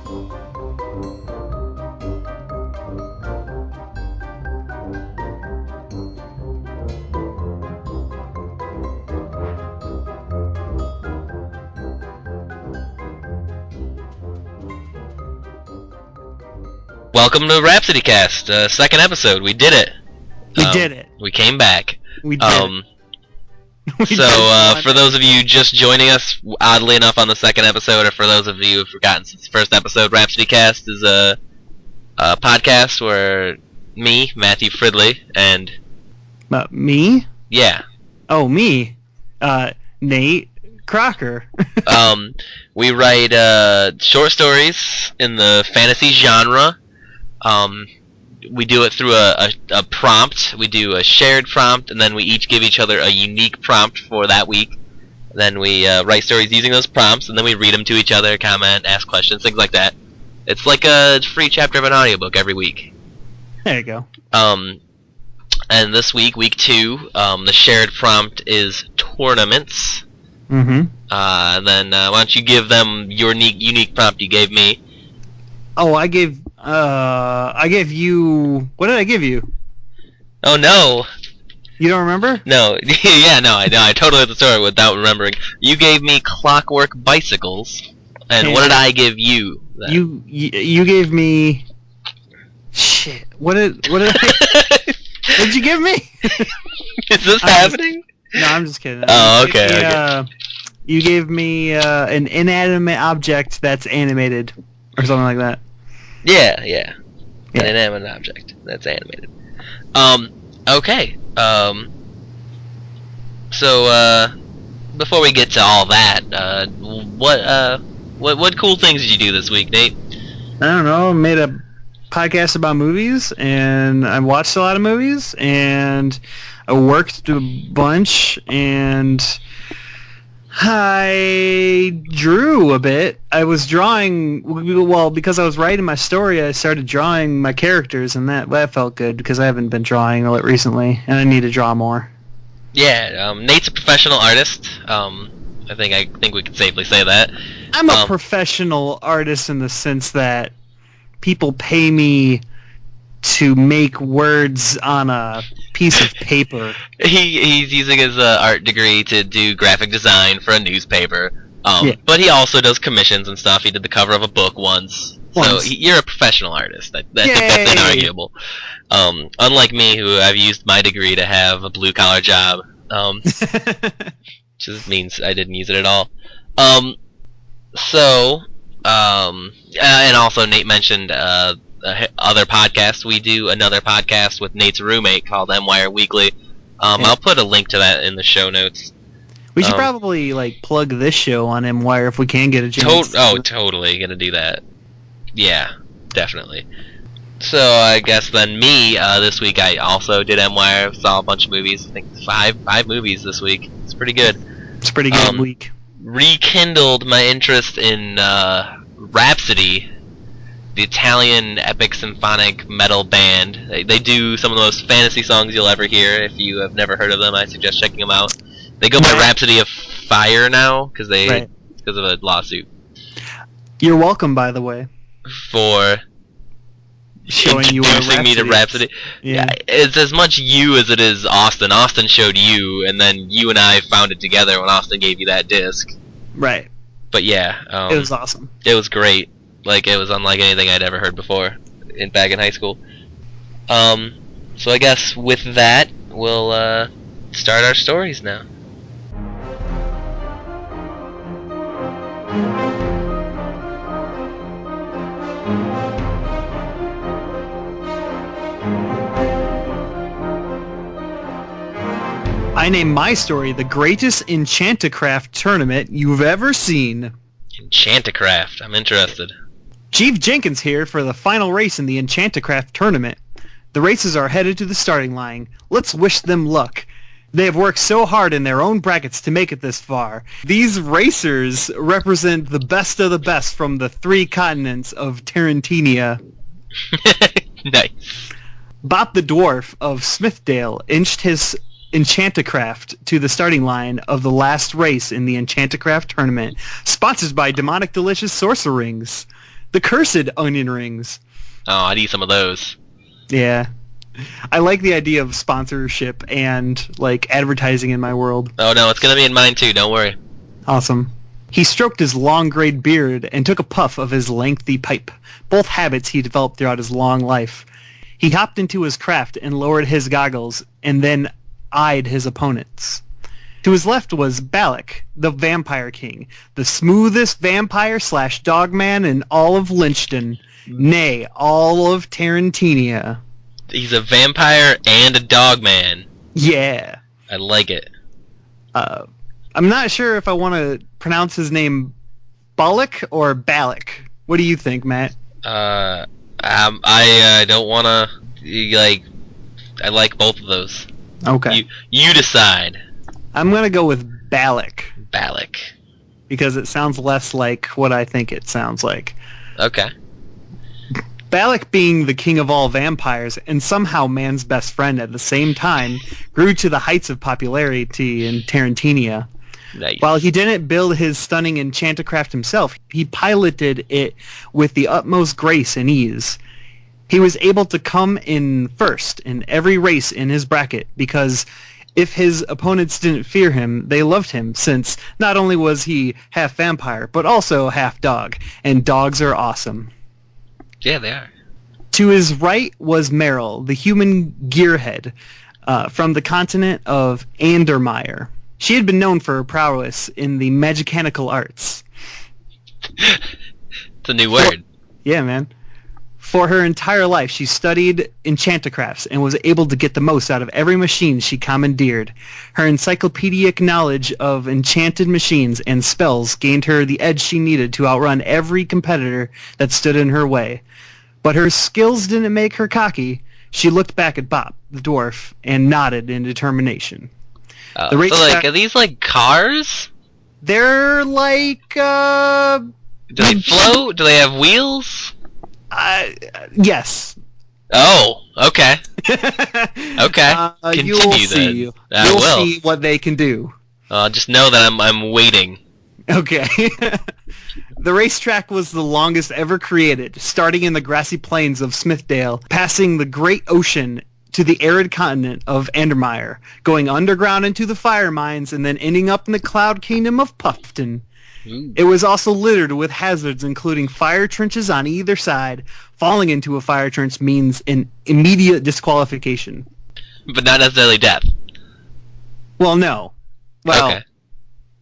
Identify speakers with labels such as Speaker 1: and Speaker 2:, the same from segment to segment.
Speaker 1: Welcome to RhapsodyCast, second episode. We did it.
Speaker 2: We did it.
Speaker 1: We came back.
Speaker 2: We did
Speaker 1: it. For those of you just joining us, oddly enough, on the second episode, or for those of you who've forgotten since the first episode, RhapsodyCast is a podcast where me, Matthew Fridley, and...
Speaker 2: me?
Speaker 1: Yeah.
Speaker 2: Oh, me. Nate Crocker.
Speaker 1: We write short stories in the fantasy genre. We do it through a prompt. We do a shared prompt, and then we each give each other a unique prompt for that week. Then we write stories using those prompts, and then we read them to each other, comment, ask questions, things like that. It's like a free chapter of an audiobook every week.
Speaker 2: There you go.
Speaker 1: And this week, week 2, the shared prompt is tournaments.
Speaker 2: Mm-hmm.
Speaker 1: Then why don't you give them your unique prompt you gave me?
Speaker 2: Oh, I gave you... What did I give you?
Speaker 1: Oh, no.
Speaker 2: You don't remember?
Speaker 1: No. Yeah, no, I know. I totally had the story without remembering. You gave me clockwork bicycles. And what did I give you then?
Speaker 2: You gave me... Shit. What did I... What did you give me?
Speaker 1: Is this happening?
Speaker 2: No, I'm just kidding.
Speaker 1: Oh, okay.
Speaker 2: You gave me an inanimate object that's animated, or something like that.
Speaker 1: Yeah. An inanimate object that's animated. Okay. So, before we get to all that, what cool things did you do this week, Nate?
Speaker 2: I don't know. I made a podcast about movies, and I watched a lot of movies, and I worked a bunch, and I drew a bit. I was drawing, well, because I was writing my story, I started drawing my characters, and that felt good, because I haven't been drawing a lot recently, and I need to draw more.
Speaker 1: Yeah, Nate's a professional artist. I think we can safely say that.
Speaker 2: I'm a professional artist in the sense that people pay me to make words on a piece of paper.
Speaker 1: He's using his art degree to do graphic design for a newspaper.
Speaker 2: Yeah.
Speaker 1: But he also does commissions and stuff. He did the cover of a book once. So you're a professional artist. That's inarguable. Unlike me, who I've used my degree to have a blue-collar job. Which just means I didn't use it at all. And also Nate mentioned other podcasts. We do another podcast with Nate's roommate called M-Wire Weekly. I'll put a link to that in the show notes.
Speaker 2: We should probably plug this show on M-Wire if we can get a chance.
Speaker 1: Totally gonna do that. Yeah, definitely. So I guess then me, this week I also did M-Wire, saw a bunch of movies. I think five movies this week. It's pretty good.
Speaker 2: It's a pretty good week.
Speaker 1: Rekindled my interest in Rhapsody, the Italian epic symphonic metal band. They do some of the most fantasy songs you'll ever hear. If you have never heard of them, I suggest checking them out. They go by Rhapsody of Fire now because of a lawsuit.
Speaker 2: You're welcome, by the way.
Speaker 1: For
Speaker 2: showing you
Speaker 1: introducing me to Rhapsody. Yeah, it's as much you as it is Austin. Austin showed you, and then you and I found it together when Austin gave you that disc.
Speaker 2: Right.
Speaker 1: But yeah,
Speaker 2: it was awesome.
Speaker 1: It was great. It was unlike anything I'd ever heard before back in high school. So I guess with that, we'll start our stories now.
Speaker 2: I name my story the greatest Enchanticraft tournament you've ever seen.
Speaker 1: Enchanticraft. I'm interested.
Speaker 2: Chief Jenkins here for the final race in the Enchanticraft tournament. The races are headed to the starting line. Let's wish them luck. They have worked so hard in their own brackets to make it this far. These racers represent the best of the best from the 3 continents of Tarantania.
Speaker 1: Nice.
Speaker 2: Bop the Dwarf of Smithdale inched his Enchanticraft to the starting line of the last race in the Enchanticraft tournament, sponsored by Demonic Delicious Sorcerings. The cursed onion rings.
Speaker 1: Oh, I'd eat some of those.
Speaker 2: Yeah. I like the idea of sponsorship and, like, advertising in my world.
Speaker 1: Oh no, it's gonna be in mine too, don't worry.
Speaker 2: Awesome. He stroked his long grayed beard and took a puff of his lengthy pipe, both habits he developed throughout his long life. He hopped into his craft and lowered his goggles and then eyed his opponents. To his left was Balak, the Vampire King, the smoothest vampire/dogman in all of Lynchton, nay, all of Tarantania.
Speaker 1: He's a vampire and a dog man.
Speaker 2: Yeah.
Speaker 1: I like it.
Speaker 2: I'm not sure if I want to pronounce his name Balak or Balak. What do you think, Matt?
Speaker 1: I don't wanna I like both of those.
Speaker 2: Okay.
Speaker 1: You decide.
Speaker 2: I'm gonna go with Balak
Speaker 1: Balak.
Speaker 2: because it sounds less like what I think it sounds like.
Speaker 1: Okay.
Speaker 2: Balak, being the king of all vampires and somehow man's best friend at the same time, grew to the heights of popularity in Tarantania.
Speaker 1: Nice.
Speaker 2: While he didn't build his stunning enchanticraft himself, he piloted it with the utmost grace and ease. He was able to come in first in every race in his bracket because if his opponents didn't fear him, they loved him, since not only was he half vampire, but also half dog, and dogs are awesome.
Speaker 1: Yeah, they are.
Speaker 2: To his right was Meryl, the human gearhead, from the continent of Andermeyer. She had been known for her prowess in the magicanical arts.
Speaker 1: It's a new word.
Speaker 2: Yeah, man. For her entire life, she studied enchanticrafts and was able to get the most out of every machine she commandeered. Her encyclopedic knowledge of enchanted machines and spells gained her the edge she needed to outrun every competitor that stood in her way. But her skills didn't make her cocky. She looked back at Bop, the dwarf, and nodded in determination.
Speaker 1: So, are these like cars?
Speaker 2: They're like,
Speaker 1: Do they float? Do they have wheels?
Speaker 2: Yes.
Speaker 1: Oh, okay. Okay. Continue then.
Speaker 2: You'll
Speaker 1: will.
Speaker 2: see what they can do.
Speaker 1: Just know that I'm waiting.
Speaker 2: Okay. The racetrack was the longest ever created, starting in the grassy plains of Smithdale, passing the great ocean to the arid continent of Andermeyer, going underground into the fire mines, and then ending up in the cloud kingdom of Puffton. It was also littered with hazards, including fire trenches on either side. Falling into a fire trench means an immediate disqualification.
Speaker 1: But not necessarily death.
Speaker 2: Well, no. Well,
Speaker 1: okay.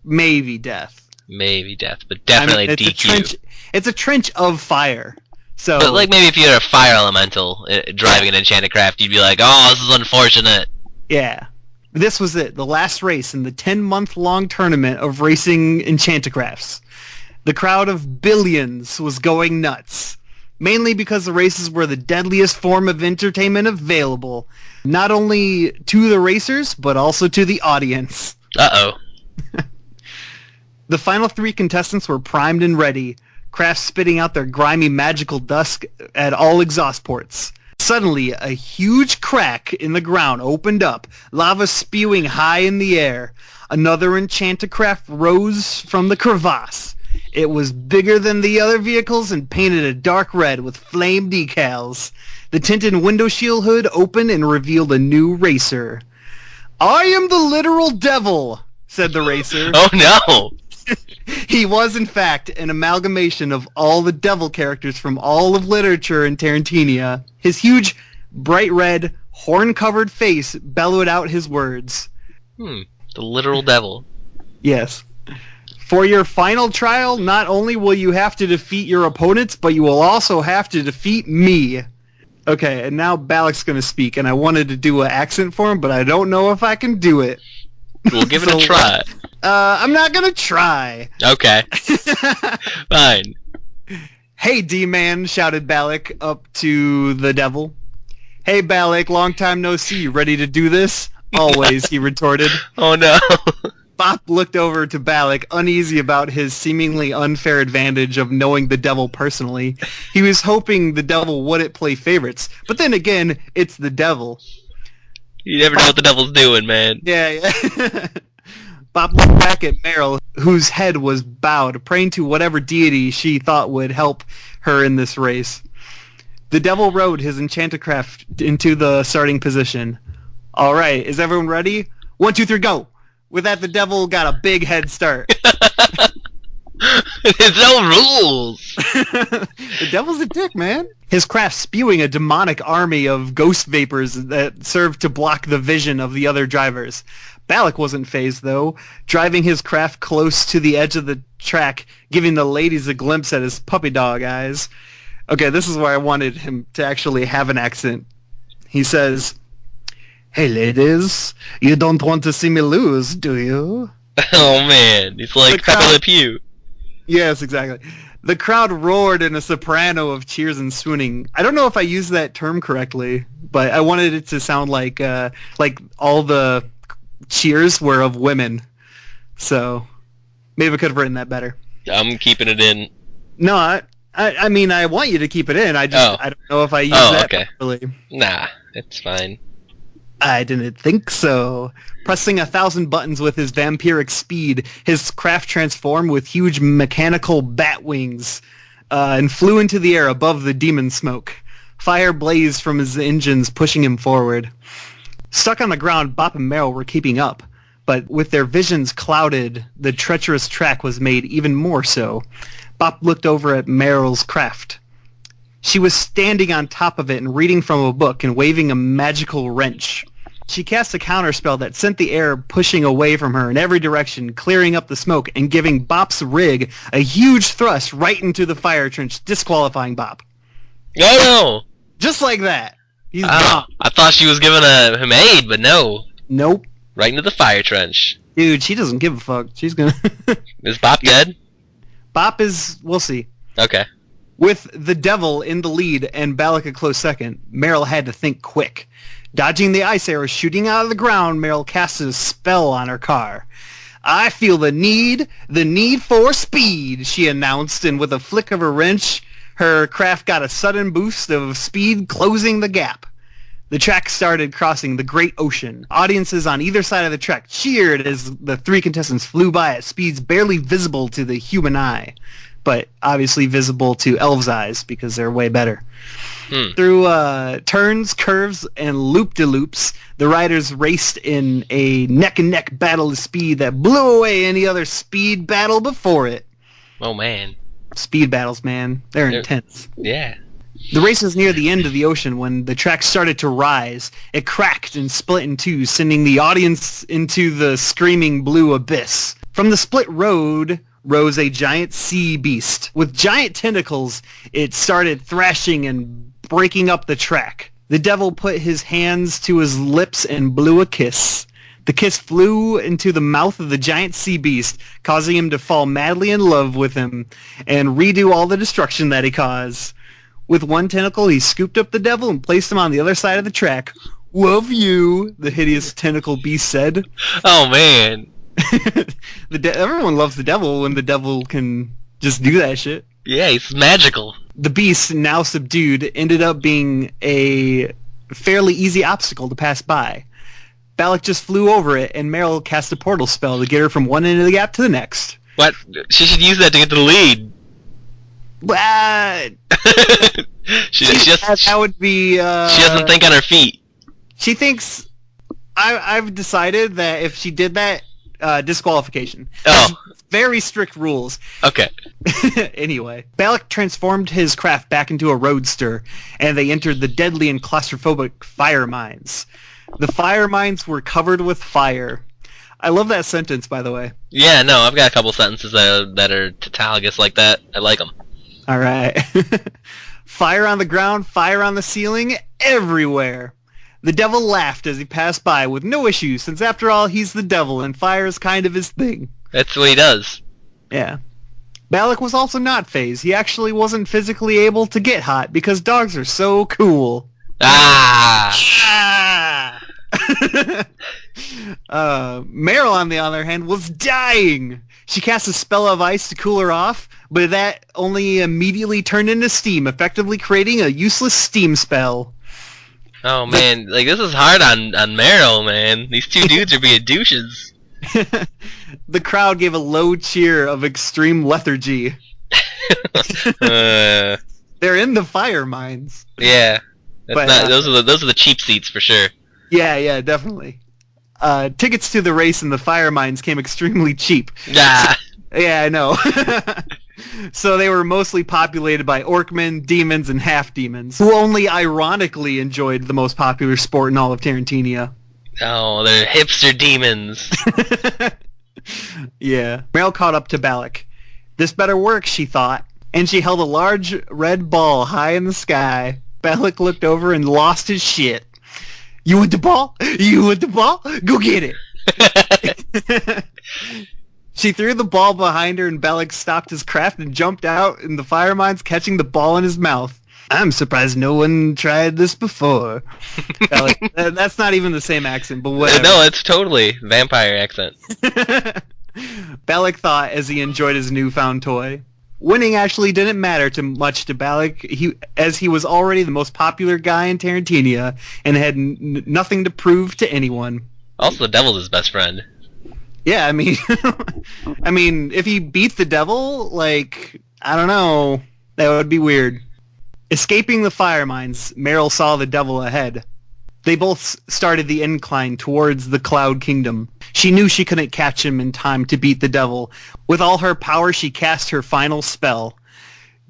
Speaker 2: Maybe death.
Speaker 1: Maybe death, but definitely
Speaker 2: it's
Speaker 1: DQ.
Speaker 2: It's a trench of fire. So,
Speaker 1: but like maybe if you're a fire elemental driving an enchanted craft, you'd be like, "Oh, this is unfortunate."
Speaker 2: Yeah. This was it, the last race in the 10-month-long tournament of racing enchanticrafts. The crowd of billions was going nuts, mainly because the races were the deadliest form of entertainment available, not only to the racers, but also to the audience.
Speaker 1: Uh-oh.
Speaker 2: The final 3 contestants were primed and ready, crafts spitting out their grimy magical dust at all exhaust ports. Suddenly, a huge crack in the ground opened up, lava spewing high in the air. Another enchanticraft rose from the crevasse. It was bigger than the other vehicles and painted a dark red with flame decals. The tinted window shield hood opened and revealed a new racer. "I am the literal devil," said the racer.
Speaker 1: Oh no!
Speaker 2: He was, in fact, an amalgamation of all the devil characters from all of literature in Tarantania. His huge, bright red, horn-covered face bellowed out his words.
Speaker 1: The literal devil.
Speaker 2: Yes. For your final trial, not only will you have to defeat your opponents, but you will also have to defeat me. Okay, and now Balak's going to speak, and I wanted to do an accent for him, but I don't know if I can do it.
Speaker 1: We'll give it a try.
Speaker 2: I'm not going to try.
Speaker 1: Okay. Fine.
Speaker 2: "Hey, D-Man," shouted Balak up to the devil. "Hey, Balak, long time no see. Ready to do this?" "Always," he retorted.
Speaker 1: Oh no.
Speaker 2: Bop looked over to Balak, uneasy about his seemingly unfair advantage of knowing the devil personally. He was hoping the devil wouldn't play favorites, but then again, it's the devil.
Speaker 1: You never know what the devil's doing, man.
Speaker 2: Yeah. Bop looked back at Meryl, whose head was bowed, praying to whatever deity she thought would help her in this race. The devil rode his Enchanticraft into the starting position. All right, is everyone ready? 1, 2, 3, go! With that, the devil got a big head start.
Speaker 1: There's no rules.
Speaker 2: The devil's a dick, man. His craft spewing a demonic army of ghost vapors that served to block the vision of the other drivers. Balak wasn't phased, though, driving his craft close to the edge of the track, giving the ladies a glimpse at his puppy dog eyes. Okay, this is where I wanted him to actually have an accent. He says, "Hey, ladies, you don't want to see me lose, do you?"
Speaker 1: Oh, man. He's like Pepe Le Pew.
Speaker 2: Yes, exactly. The crowd roared in a soprano of cheers and swooning. I don't know if I used that term correctly, but I wanted it to sound like all the cheers were of women. So maybe I could have written that better.
Speaker 1: I'm keeping it in.
Speaker 2: No, I mean, I want you to keep it in. I don't know if I used that properly.
Speaker 1: Nah, it's fine.
Speaker 2: I didn't think so. Pressing 1,000 buttons with his vampiric speed, his craft transformed with huge mechanical bat wings and flew into the air above the demon smoke. Fire blazed from his engines, pushing him forward. Stuck on the ground, Bop and Meryl were keeping up, but with their visions clouded, the treacherous track was made even more so. Bop looked over at Meryl's craft. She was standing on top of it and reading from a book and waving a magical wrench. She cast a counterspell that sent the air pushing away from her in every direction, clearing up the smoke and giving Bop's rig a huge thrust right into the fire trench, disqualifying Bop.
Speaker 1: Oh, no!
Speaker 2: Just like that. He's gone.
Speaker 1: I thought she was giving him aid, but no.
Speaker 2: Nope.
Speaker 1: Right into the fire trench.
Speaker 2: Dude, she doesn't give a fuck. She's gonna...
Speaker 1: Is Bop dead?
Speaker 2: Bop is... We'll see.
Speaker 1: Okay.
Speaker 2: With the devil in the lead and Balak a close second, Meryl had to think quick. Dodging the ice arrow shooting out of the ground, Meryl casted a spell on her car. "I feel the need for speed," she announced, and with a flick of her wrench, her craft got a sudden boost of speed, closing the gap. The track started crossing the great ocean. Audiences on either side of the track cheered as the three contestants flew by at speeds barely visible to the human eye, but obviously visible to elves' eyes because they're way better. Through turns, curves, and loop-de-loops, the riders raced in a neck-and-neck battle of speed that blew away any other speed battle before it.
Speaker 1: Oh, man.
Speaker 2: Speed battles, man. They're intense.
Speaker 1: Yeah.
Speaker 2: The race was near the end of the ocean when the track started to rise. It cracked and split in two, sending the audience into the screaming blue abyss. From the split road rose a giant sea beast. With giant tentacles, it started thrashing and breaking up the track. The devil put his hands to his lips and blew a kiss. The kiss flew into the mouth of the giant sea beast, causing him to fall madly in love with him and redo all the destruction that he caused. With one tentacle, he scooped up the devil and placed him on the other side of the track. "Love you," the hideous tentacle beast said.
Speaker 1: Oh, man.
Speaker 2: Everyone loves the devil when the devil can just do that shit.
Speaker 1: Yeah, he's magical.
Speaker 2: The beast, now subdued, ended up being a fairly easy obstacle to pass by. Balak just flew over it, and Meryl cast a portal spell to get her from one end of the gap to the next.
Speaker 1: What? She should use that to get to the lead.
Speaker 2: What? That would be...
Speaker 1: she doesn't think on her feet.
Speaker 2: She thinks... I've decided that if she did that, disqualification.
Speaker 1: Oh.
Speaker 2: Very strict rules.
Speaker 1: Okay.
Speaker 2: Anyway, Balak transformed his craft back into a roadster, and they entered the deadly and claustrophobic fire mines. The fire mines were covered with fire. I love that sentence, by the way.
Speaker 1: Yeah, no, I've got a couple sentences that are tautologous like that. I like them.
Speaker 2: All right. Fire on the ground, fire on the ceiling, everywhere. The devil laughed as he passed by with no issues, since after all, he's the devil, and fire is kind of his thing.
Speaker 1: That's what he does.
Speaker 2: Yeah. Balak was also not phased. He actually wasn't physically able to get hot because dogs are so cool. Meryl, on the other hand, was dying. She cast a spell of ice to cool her off, but that only immediately turned into steam, effectively creating a useless steam spell.
Speaker 1: Oh, man. Like, this is hard on Meryl, man. These two dudes are being douches.
Speaker 2: The crowd gave a low cheer of extreme lethargy.
Speaker 1: uh,
Speaker 2: They're in the fire mines.
Speaker 1: yeah, that's
Speaker 2: But,
Speaker 1: not. Those are the cheap seats for sure.
Speaker 2: Yeah, definitely. Tickets to the race in the fire mines came extremely cheap.
Speaker 1: Ah.
Speaker 2: Yeah, I know. So they were mostly populated by orcmen, demons, and half-demons, who only ironically enjoyed the most popular sport in all of Tarantinia.
Speaker 1: Oh, they're hipster demons.
Speaker 2: Yeah. Meryl caught up to Balak. This better work, she thought, and she held a large red ball high in the sky. Balak looked over and lost his shit. You want the ball? You want the ball? Go get it. She threw the ball behind her, and Balak stopped his craft and jumped out in the fire mines, catching the ball in his mouth. I'm surprised no one tried this before. Balak, that's not even the same accent, but whatever.
Speaker 1: No, it's totally vampire accent.
Speaker 2: Balak thought as he enjoyed his newfound toy. Winning actually didn't matter too much to Balak, as he was already the most popular guy in Tarantinia and had nothing to prove to anyone.
Speaker 1: Also, the devil's his best friend.
Speaker 2: Yeah, I mean, if he beat the devil, like, I don't know, that would be weird. Escaping the fire mines, Meryl saw the devil ahead. They both started the incline towards the Cloud Kingdom. She knew she couldn't catch him in time to beat the devil. With all her power, she cast her final spell.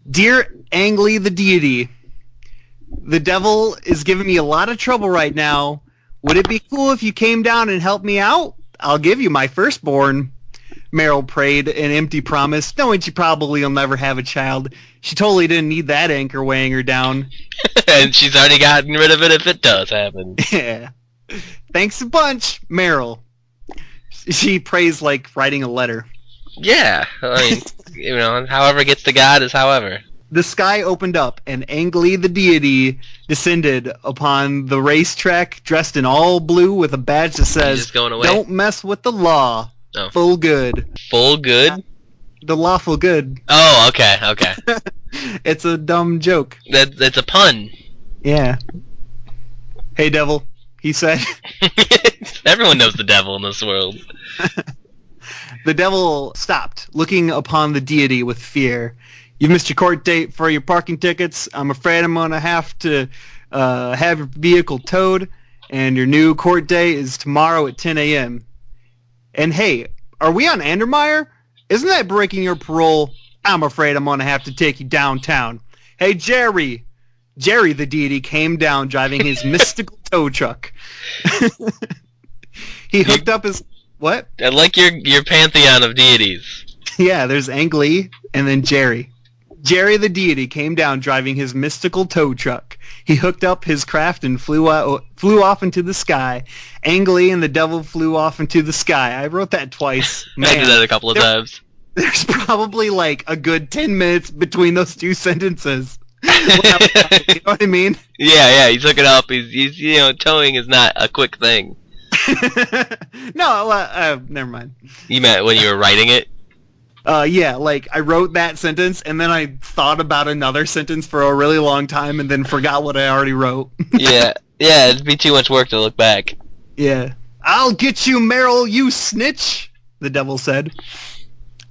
Speaker 2: Dear Angli the deity, the devil is giving me a lot of trouble right now. Would it be cool if you came down and helped me out? I'll give you my firstborn. Meryl prayed an empty promise, knowing she probably will never have a child. She totally didn't need that anchor weighing her down.
Speaker 1: And she's already gotten rid of it if it does happen.
Speaker 2: Yeah. Thanks a bunch, Meryl. She prays like writing a letter.
Speaker 1: Yeah, I mean, however it gets to God is however.
Speaker 2: The sky opened up, and Angli the deity descended upon the racetrack, dressed in all blue with a badge that says,
Speaker 1: just going away?
Speaker 2: Don't mess with the law.
Speaker 1: Oh.
Speaker 2: Full good.
Speaker 1: Full good?
Speaker 2: The lawful good.
Speaker 1: Oh, okay.
Speaker 2: It's a dumb joke.
Speaker 1: That's a pun.
Speaker 2: Yeah. Hey, devil, he said.
Speaker 1: Everyone knows the devil in this world.
Speaker 2: The devil stopped, looking upon the deity with fear. You missed your court date for your parking tickets. I'm afraid I'm going to have to have your vehicle towed, and your new court date is tomorrow at 10 a.m. And hey, are we on Andermeyer? Isn't that breaking your parole? I'm afraid I'm going to have to take you downtown. Hey, Jerry. Jerry the deity came down driving his mystical tow truck. He hooked up his... What?
Speaker 1: I like your pantheon of deities.
Speaker 2: Yeah, there's Angli and then Jerry. Jerry the deity came down driving his mystical tow truck. He hooked up his craft and flew off into the sky. Angli and the devil flew off into the sky. I wrote that twice. Man,
Speaker 1: I did that a couple of times.
Speaker 2: There's probably like a good 10 minutes between those two sentences. You know what I mean?
Speaker 1: Yeah, he's hooking up. He's towing is not a quick thing.
Speaker 2: No, never mind.
Speaker 1: You meant when you were writing it?
Speaker 2: Yeah, like I wrote that sentence and then I thought about another sentence for a really long time and then forgot what I already wrote.
Speaker 1: Yeah, it'd be too much work to look back.
Speaker 2: Yeah. I'll get you, Meryl, you snitch, the devil said.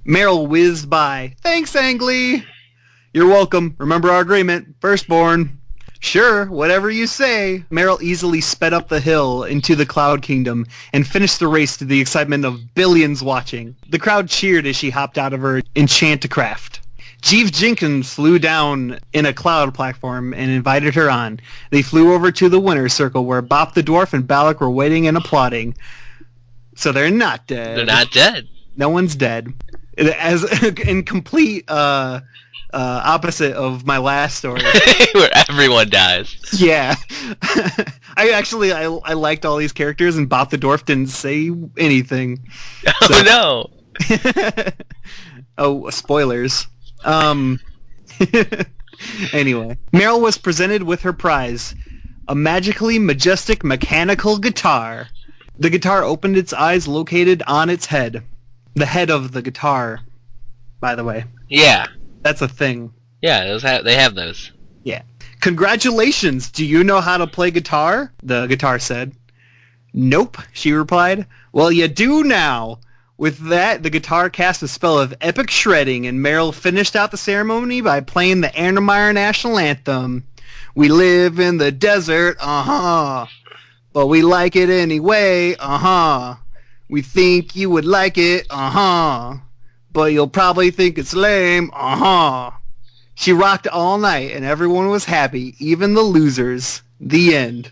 Speaker 2: Meryl whizzed by. Thanks, Angli. You're welcome. Remember our agreement. Firstborn. Sure, whatever you say. Meryl easily sped up the hill into the Cloud Kingdom and finished the race to the excitement of billions watching. The crowd cheered as she hopped out of her Enchanticraft. Jeeves Jenkins flew down in a cloud platform and invited her on. They flew over to the winner's circle where Bop the Dwarf and Balak were waiting and applauding. So they're not dead.
Speaker 1: They're not dead.
Speaker 2: No one's dead. As in complete opposite of my last story.
Speaker 1: Where everyone dies.
Speaker 2: Yeah. I liked all these characters and Bop the Dwarf didn't say anything.
Speaker 1: Oh no.
Speaker 2: Oh, spoilers. Anyway, Meryl was presented with her prize, a magically majestic mechanical guitar. The guitar opened its eyes located on its head. The head of the guitar, by the way.
Speaker 1: Yeah.
Speaker 2: That's a thing.
Speaker 1: Yeah, they have those.
Speaker 2: Yeah. Congratulations! Do you know how to play guitar? The guitar said. Nope, she replied. Well, you do now. With that, the guitar cast a spell of epic shredding, and Meryl finished out the ceremony by playing the Erlenmeyer National Anthem. We live in the desert, but we like it anyway, We think you would like it, but you'll probably think it's lame, She rocked all night, and everyone was happy, even the losers. The end.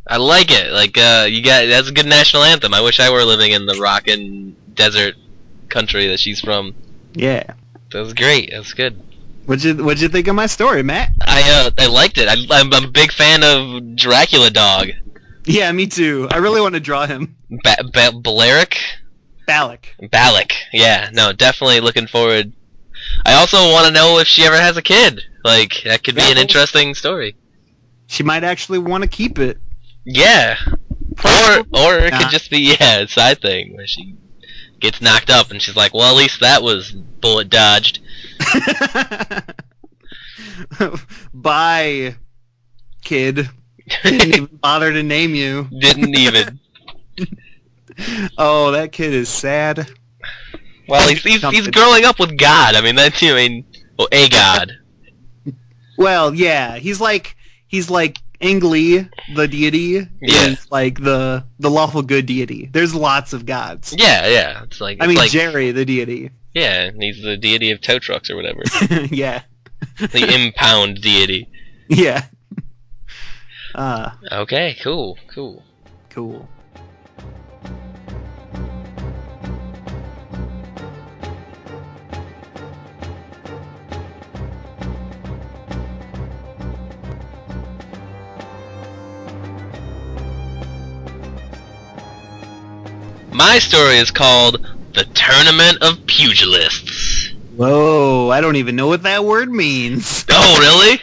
Speaker 1: I like it. Like, that's a good national anthem. I wish I were living in the rockin' desert country that she's from.
Speaker 2: Yeah.
Speaker 1: That was great. That was good.
Speaker 2: What'd you think of my story, Matt?
Speaker 1: I liked it. I'm a big fan of Dracula Dog.
Speaker 2: Yeah, me too. I really want to draw him.
Speaker 1: Balaric?
Speaker 2: Balak.
Speaker 1: Yeah, no, definitely looking forward. I also want to know if she ever has a kid. Like, that could be an interesting story.
Speaker 2: She might actually want to keep it.
Speaker 1: Yeah. Or it could just be, a side thing where she gets knocked up and she's like, well, at least that was bullet dodged.
Speaker 2: Bye, kid. Didn't even bother to name you.
Speaker 1: Didn't even.
Speaker 2: Oh, that kid is sad.
Speaker 1: Well, he's growing up with God. I mean, a God.
Speaker 2: Well, yeah, he's like Engli, the deity, is like the lawful good deity. There's lots of gods.
Speaker 1: Yeah. It's like
Speaker 2: Jerry, the deity.
Speaker 1: Yeah, and he's the deity of tow trucks or whatever.
Speaker 2: Yeah.
Speaker 1: The impound deity.
Speaker 2: Yeah.
Speaker 1: Okay, cool. My story is called The Tournament of Pugilists.
Speaker 2: Whoa, I don't even know what that word means.
Speaker 1: Oh, really?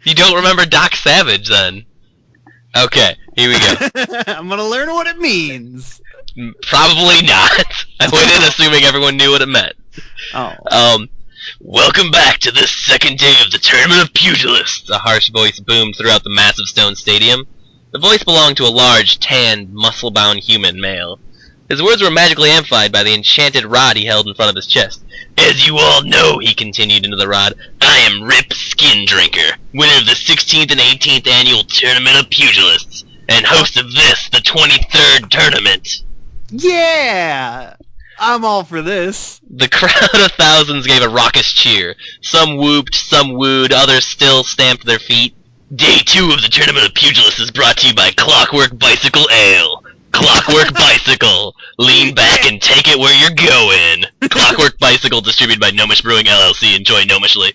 Speaker 1: You don't remember Doc Savage, then? Okay, here we go.
Speaker 2: I'm gonna learn what it means.
Speaker 1: Probably not. I went in assuming everyone knew what it meant.
Speaker 2: Oh.
Speaker 1: Welcome back to this second day of the Tournament of Pugilists. A harsh voice boomed throughout the massive stone stadium. The voice belonged to a large, tanned, muscle-bound human male. His words were magically amplified by the enchanted rod he held in front of his chest. As you all know, he continued into the rod, I am Rip Skin Drinker, winner of the 16th and 18th annual Tournament of Pugilists, and host of this, the 23rd tournament.
Speaker 2: Yeah! I'm all for this.
Speaker 1: The crowd of thousands gave a raucous cheer. Some whooped, some wooed, others still stamped their feet. Day 2 of the Tournament of Pugilists is brought to you by Clockwork Bicycle Ale. Clockwork Bicycle. Lean back and take it where you're going. Clockwork Bicycle, distributed by Gnomish Brewing LLC. Enjoy gnomishly.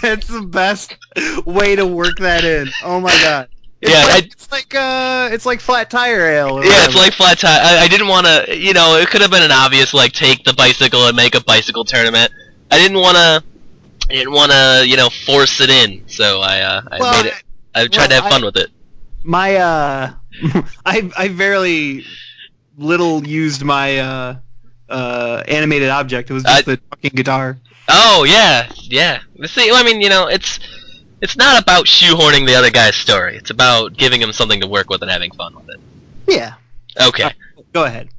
Speaker 2: That's the best way to work that in. Oh my god. It's like flat tire ale.
Speaker 1: Yeah, it's like flat tire. I didn't want to, it could have been an obvious, like, take the bicycle and make a bicycle tournament. I didn't want to, force it in. So I made it. I tried to have fun with it.
Speaker 2: I very little used my animated object. It was just the talking guitar.
Speaker 1: Oh yeah. See, I mean, it's not about shoehorning the other guy's story. It's about giving him something to work with and having fun with it.
Speaker 2: Yeah.
Speaker 1: Okay.
Speaker 2: Go ahead.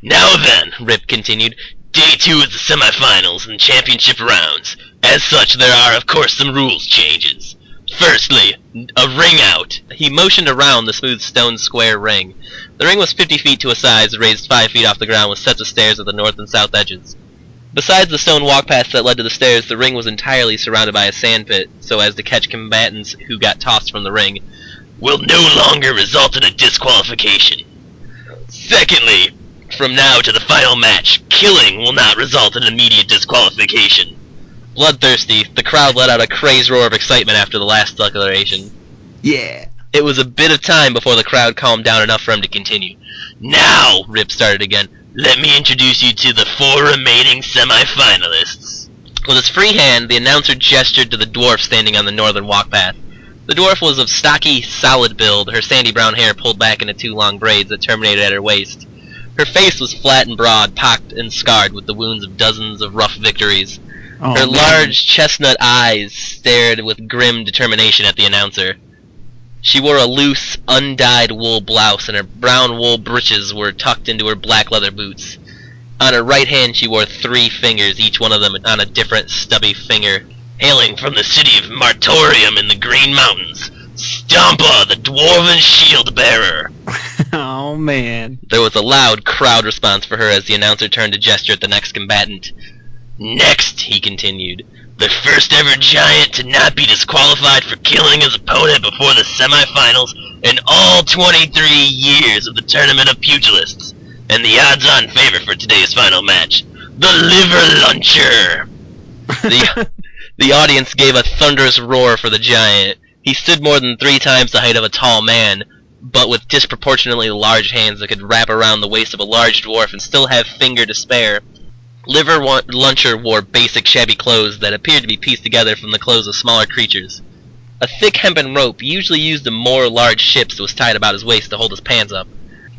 Speaker 1: Now then, Rip continued, Day 2 is the semifinals and championship rounds. As such, there are, of course, some rules changes. Firstly, a ring out. He motioned around the smooth stone square ring. The ring was 50 feet to a size, raised 5 feet off the ground with sets of stairs at the north and south edges. Besides the stone walk paths that led to the stairs, the ring was entirely surrounded by a sand pit, so as to catch combatants who got tossed from the ring will no longer result in a disqualification. Secondly, from now to the final match, killing will not result in immediate disqualification. Bloodthirsty, the crowd let out a crazed roar of excitement after the last declaration.
Speaker 2: Yeah.
Speaker 1: It was a bit of time before the crowd calmed down enough for him to continue. Now, Rip started again, let me introduce you to the 4 remaining semi-finalists. With his free hand, the announcer gestured to the dwarf standing on the northern walk path. The dwarf was of stocky, solid build, her sandy brown hair pulled back into 2 long braids that terminated at her waist. Her face was flat and broad, pocked and scarred with the wounds of dozens of rough victories. Her large chestnut eyes stared with grim determination at the announcer. She wore a loose, undyed wool blouse, and her brown wool breeches were tucked into her black leather boots. On her right hand she wore 3 fingers, each one of them on a different stubby finger. Hailing from the city of Martorium in the Green Mountains, Samba, the Dwarven Shield-Bearer.
Speaker 2: Oh, man.
Speaker 1: There was a loud crowd response for her as the announcer turned to gesture at the next combatant. Next, he continued, the first ever giant to not be disqualified for killing his opponent before the semifinals in all 23 years of the Tournament of Pugilists, and the odds-on favorite for today's final match, the Liver Luncher. The audience gave a thunderous roar for the giant. He stood more than 3 times the height of a tall man, but with disproportionately large hands that could wrap around the waist of a large dwarf and still have finger to spare. Liver Luncher wore basic shabby clothes that appeared to be pieced together from the clothes of smaller creatures. A thick hempen rope, usually used in more large ships, was tied about his waist to hold his pants up.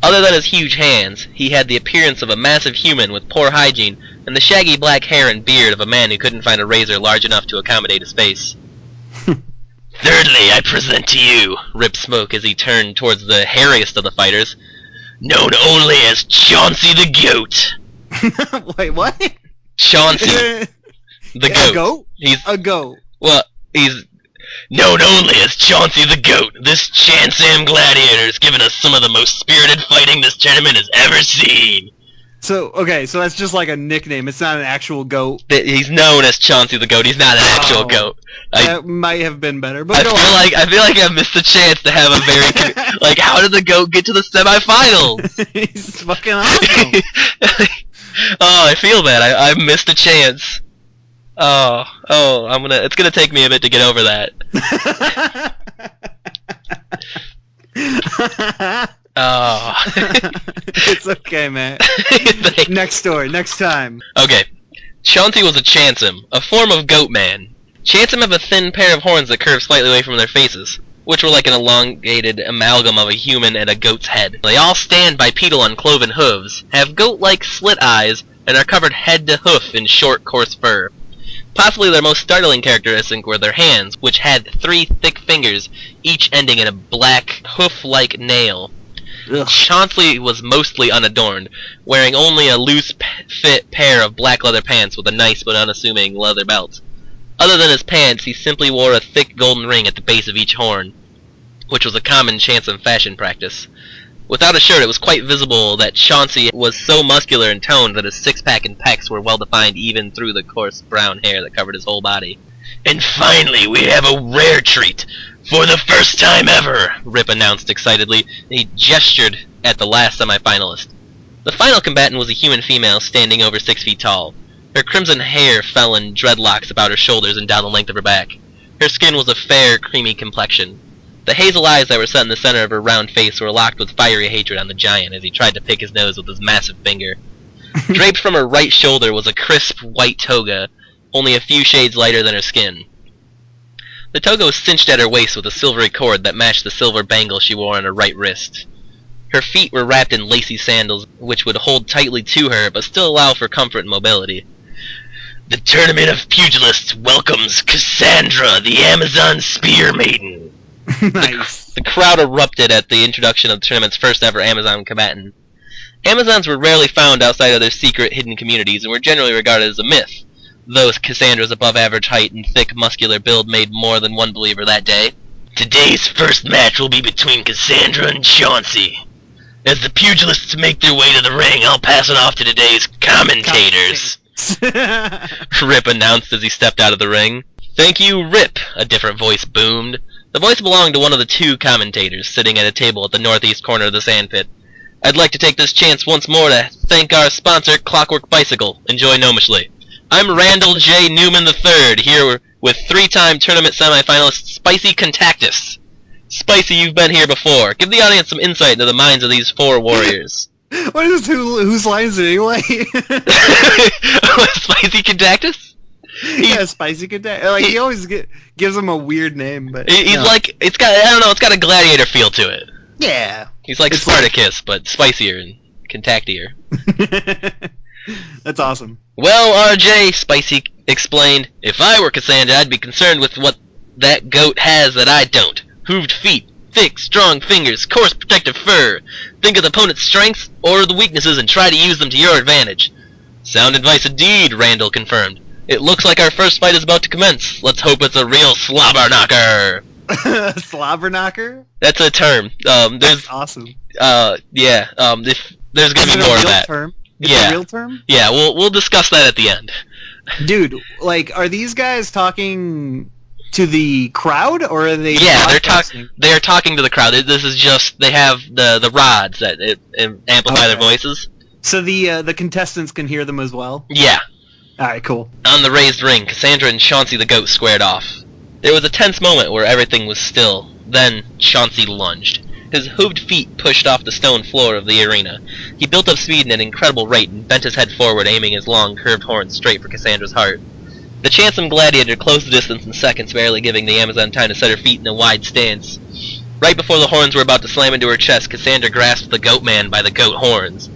Speaker 1: Other than his huge hands, he had the appearance of a massive human with poor hygiene and the shaggy black hair and beard of a man who couldn't find a razor large enough to accommodate his face. Thirdly, I present to you, ripped Smoke as he turned towards the hairiest of the fighters, known only as Chauncey the Goat.
Speaker 2: Wait, what?
Speaker 1: Chauncey the Goat.
Speaker 2: A goat?
Speaker 1: He's
Speaker 2: a goat.
Speaker 1: Well, he's known only as Chauncey the Goat. This Chansam gladiator has given us some of the most spirited fighting this tournament has ever seen.
Speaker 2: So, okay, so that's just like a nickname. It's not an actual goat.
Speaker 1: He's known as Chauncey the Goat. He's not an actual goat.
Speaker 2: That might have been better, but
Speaker 1: I feel like I missed the chance to have a very like. How did the goat get to the semifinals?
Speaker 2: He's fucking awesome.
Speaker 1: Oh, I feel bad. I missed a chance. It's gonna take me a bit to get over that. Oh.
Speaker 2: It's okay, man. Next story, next time.
Speaker 1: Okay. Chauncey was a Chansam, a form of goat man. Chansam have a thin pair of horns that curve slightly away from their faces, which were like an elongated amalgam of a human and a goat's head. They all stand bipedal on cloven hooves, have goat-like slit eyes, and are covered head to hoof in short, coarse fur. Possibly their most startling characteristic were their hands, which had 3 thick fingers, each ending in a black, hoof-like nail.
Speaker 2: Ugh.
Speaker 1: Chauncey was mostly unadorned, wearing only a loose-fit pair of black leather pants with a nice but unassuming leather belt. Other than his pants, he simply wore a thick golden ring at the base of each horn, which was a common Chansam fashion practice. Without a shirt, it was quite visible that Chauncey was so muscular and toned that his six-pack and pecs were well-defined even through the coarse brown hair that covered his whole body. And finally, we have a rare treat. For the first time ever, Rip announced excitedly. He gestured at the last semi-finalist. The final combatant was a human female standing over 6 feet tall. Her crimson hair fell in dreadlocks about her shoulders and down the length of her back. Her skin was a fair, creamy complexion. The hazel eyes that were set in the center of her round face were locked with fiery hatred on the giant as he tried to pick his nose with his massive finger. Draped from her right shoulder was a crisp white toga, only a few shades lighter than her skin. The toga was cinched at her waist with a silvery cord that matched the silver bangle she wore on her right wrist. Her feet were wrapped in lacy sandals, which would hold tightly to her, but still allow for comfort and mobility. The Tournament of Pugilists welcomes Cassandra, the Amazon Spear Maiden.
Speaker 2: Nice.
Speaker 1: The crowd erupted at the introduction of the tournament's first ever Amazon combatant. Amazons were rarely found outside of their secret, hidden communities and were generally regarded as a myth, though Cassandra's above-average height and thick, muscular build made more than one believer that day. Today's first match will be between Cassandra and Chauncey. As the pugilists make their way to the ring, I'll pass it off to today's commentators. Rip announced as he stepped out of the ring. Thank you, Rip, a different voice boomed. The voice belonged to one of the 2 commentators, sitting at a table at the northeast corner of the sandpit. I'd like to take this chance once more to thank our sponsor, Clockwork Bicycle. Enjoy gnomishly. I'm Randall J. Newman III, here with 3-time tournament semifinalist Spicy Contactus. Spicy, you've been here before. Give the audience some insight into the minds of these 4 warriors.
Speaker 2: What is this? Whose line is it anyway?
Speaker 1: Spicy Contactus?
Speaker 2: Yeah, Spicy Contactus. Like, he always gives him a weird name, but
Speaker 1: he's like, it's got a gladiator feel to it.
Speaker 2: Yeah.
Speaker 1: He's like Spartacus, but spicier and contactier.
Speaker 2: That's awesome.
Speaker 1: Well, RJ, Spicy explained, if I were Cassandra, I'd be concerned with what that goat has that I don't. Hooved feet, thick, strong fingers, coarse protective fur. Think of the opponent's strengths or the weaknesses and try to use them to your advantage. Sound advice indeed, Randall confirmed. It looks like our first fight is about to commence. Let's hope it's a real slobber knocker.
Speaker 2: Slobber knocker?
Speaker 1: That's a term.
Speaker 2: That's awesome.
Speaker 1: Yeah. If there's gonna be more of that.
Speaker 2: Term? It's a real term?
Speaker 1: Yeah, we'll discuss that at the end.
Speaker 2: Dude, like, are these guys talking to the crowd, or are they?
Speaker 1: Yeah, they're talking to the crowd. This is just they have the rods that amplify their voices.
Speaker 2: So the contestants can hear them as well?
Speaker 1: Yeah.
Speaker 2: Alright, cool.
Speaker 1: On the raised ring, Cassandra and Chauncey the goat squared off. There was a tense moment where everything was still. Then Chauncey lunged. His hooved feet pushed off the stone floor of the arena. He built up speed at an incredible rate and bent his head forward, aiming his long, curved horns straight for Cassandra's heart. The Chansom gladiator closed the distance in seconds, barely giving the Amazon time to set her feet in a wide stance. Right before the horns were about to slam into her chest, Cassandra grasped the goat man by the goat horns.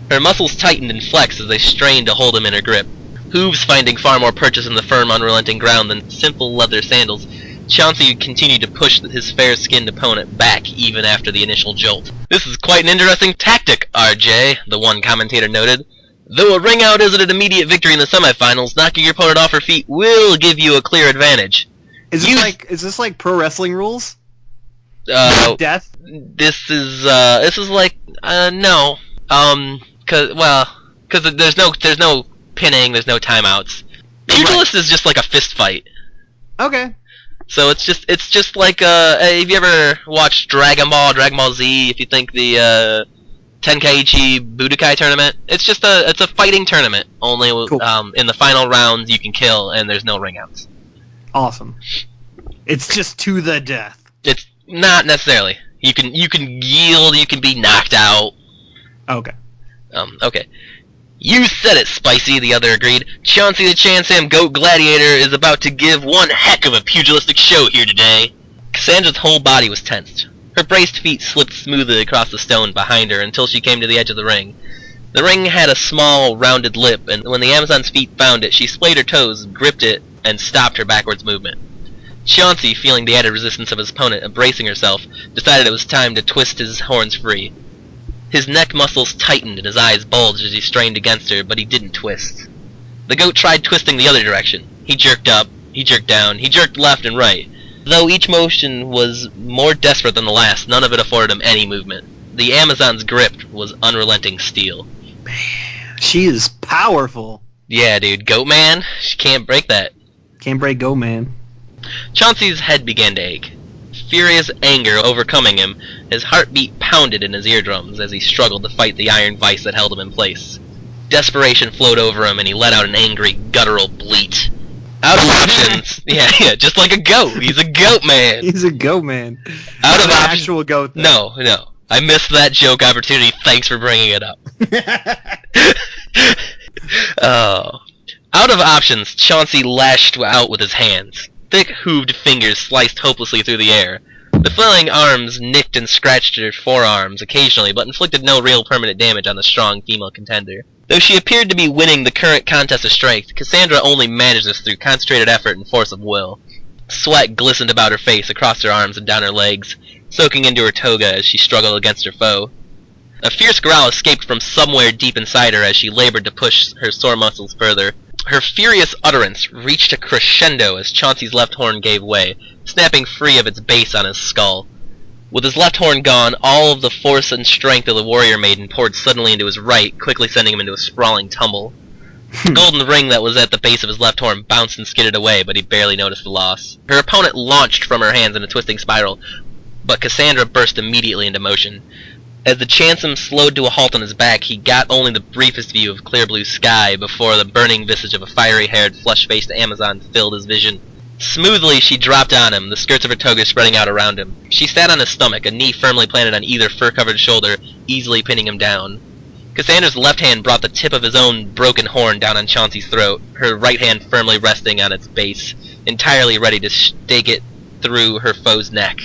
Speaker 1: Her muscles tightened and flexed as they strained to hold him in her grip. Hooves finding far more purchase in the firm, unrelenting ground than simple leather sandals, Chauncey continued to push his fair-skinned opponent back even after the initial jolt. This is quite an interesting tactic, RJ, the one commentator noted. Though a ring out isn't an immediate victory in the semifinals, knocking your opponent off her feet will give you a clear advantage.
Speaker 2: Is this like pro wrestling rules? Death?
Speaker 1: This is like no. Cause there's no pinning, there's no timeouts. Pugilist is just like a fist fight.
Speaker 2: Okay.
Speaker 1: So it's just like have you ever watched Dragon Ball Z? If you think the Tenkaichi Budokai tournament, it's a fighting tournament. Only cool. In the final rounds you can kill and there's no ring outs. Awesome.
Speaker 2: It's just to the death.
Speaker 1: It's not necessarily. You can yield. You can be knocked out.
Speaker 2: Okay.
Speaker 1: Okay. You said it, Spicy, the other agreed. Chauncey the Chansam Goat Gladiator is about to give one heck of a pugilistic show here today. Cassandra's whole body was tensed. Her braced feet slipped smoothly across the stone behind her until she came to the edge of the ring. The ring had a small, rounded lip, and when the Amazon's feet found it, she splayed her toes, gripped it, and stopped her backwards movement. Chauncey, feeling the added resistance of his opponent and bracing herself, decided it was time to twist his horns free. His neck muscles tightened and his eyes bulged as he strained against her, but he didn't twist. The goat tried twisting the other direction. He jerked up, he jerked down, he jerked left and right. Though each motion was more desperate than the last, none of it afforded him any movement. The Amazon's grip was unrelenting steel.
Speaker 2: Man, she is powerful.
Speaker 1: Yeah, dude, Goat Man, she can't break that.
Speaker 2: Can't break Goat Man.
Speaker 1: Chauncey's head began to ache. Furious anger overcoming him, his heartbeat pounded in his eardrums as he struggled to fight the iron vice that held him in place. Desperation flowed over him and he let out an angry, guttural bleat. Out of options, yeah, just like a goat. He's a goat man.
Speaker 2: He's a goat man.
Speaker 1: Out of options,
Speaker 2: actual goat.
Speaker 1: Though. No. I missed that joke opportunity. Thanks for bringing it up. Oh. Out of options, Chauncey lashed out with his hands. Thick, hooved fingers sliced hopelessly through the air. The flailing arms nicked and scratched her forearms occasionally, but inflicted no real permanent damage on the strong female contender. Though she appeared to be winning the current contest of strength, Cassandra only managed this through concentrated effort and force of will. Sweat glistened about her face, across her arms and down her legs, soaking into her toga as she struggled against her foe. A fierce growl escaped from somewhere deep inside her as she labored to push her sore muscles further. Her furious utterance reached a crescendo as Chauncey's left horn gave way, snapping free of its base on his skull. With his left horn gone, all of the force and strength of the warrior maiden poured suddenly into his right, quickly sending him into a sprawling tumble. The golden ring that was at the base of his left horn bounced and skidded away, but he barely noticed the loss. Her opponent launched from her hands in a twisting spiral, but Cassandra burst immediately into motion. As the Chansom slowed to a halt on his back, he got only the briefest view of clear blue sky before the burning visage of a fiery-haired, flush-faced Amazon filled his vision. Smoothly, she dropped on him, the skirts of her toga spreading out around him. She sat on his stomach, a knee firmly planted on either fur-covered shoulder, easily pinning him down. Cassandra's left hand brought the tip of his own broken horn down on Chauncey's throat, her right hand firmly resting on its base, entirely ready to stake it through her foe's neck.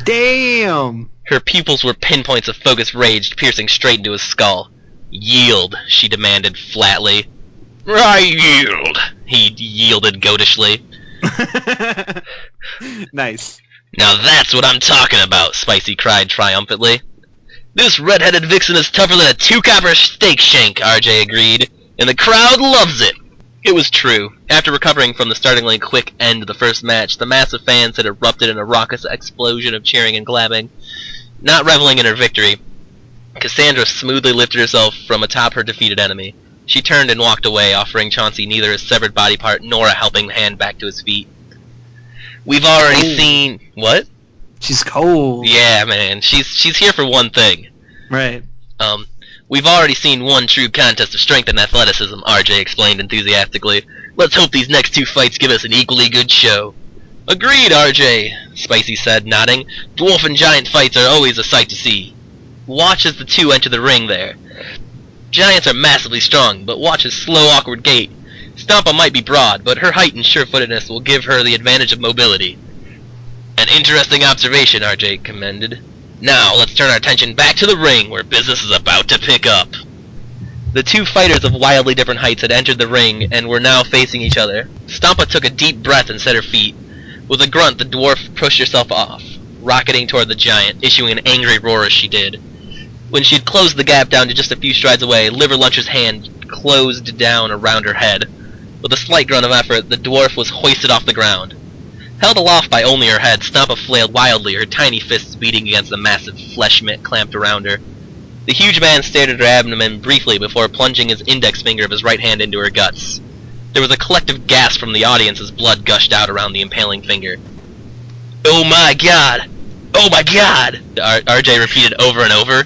Speaker 2: Damn!
Speaker 1: Her pupils were pinpoints of focused rage piercing straight into his skull. Yield, she demanded flatly. I yield, he yielded goatishly.
Speaker 2: Nice.
Speaker 1: Now that's what I'm talking about, Spicy cried triumphantly. This red-headed vixen is tougher than a 2-copper steak shank, RJ agreed, and the crowd loves it. It was true. After recovering from the startlingly quick end of the first match, the mass of fans had erupted in a raucous explosion of cheering and clapping. Not reveling in her victory, Cassandra smoothly lifted herself from atop her defeated enemy. She turned and walked away, offering Chauncey neither a severed body part nor a helping hand back to his feet. We've already seen... What?
Speaker 2: She's cold.
Speaker 1: Yeah, man. She's here for one thing.
Speaker 2: Right.
Speaker 1: We've already seen one true contest of strength and athleticism, RJ explained enthusiastically. Let's hope these next 2 fights give us an equally good show. Agreed, RJ, Spicy said, nodding. Dwarf and giant fights are always a sight to see. Watch as the 2 enter the ring there. Giants are massively strong, but watch his slow, awkward gait. Stampa might be broad, but her height and sure-footedness will give her the advantage of mobility. An interesting observation, RJ commended. Now, let's turn our attention back to the ring, where business is about to pick up. The 2 fighters of wildly different heights had entered the ring, and were now facing each other. Stampa took a deep breath and set her feet. With a grunt, the dwarf pushed herself off, rocketing toward the giant, issuing an angry roar as she did. When she had closed the gap down to just a few strides away, Liver Lunch's hand closed down around her head. With a slight grunt of effort, the dwarf was hoisted off the ground. Held aloft by only her head, Stampa flailed wildly, her tiny fists beating against the massive flesh mitt clamped around her. The huge man stared at her abdomen briefly before plunging his index finger of his right hand into her guts. There was a collective gasp from the audience as blood gushed out around the impaling finger. "Oh my god! Oh my god!" RJ repeated over and over.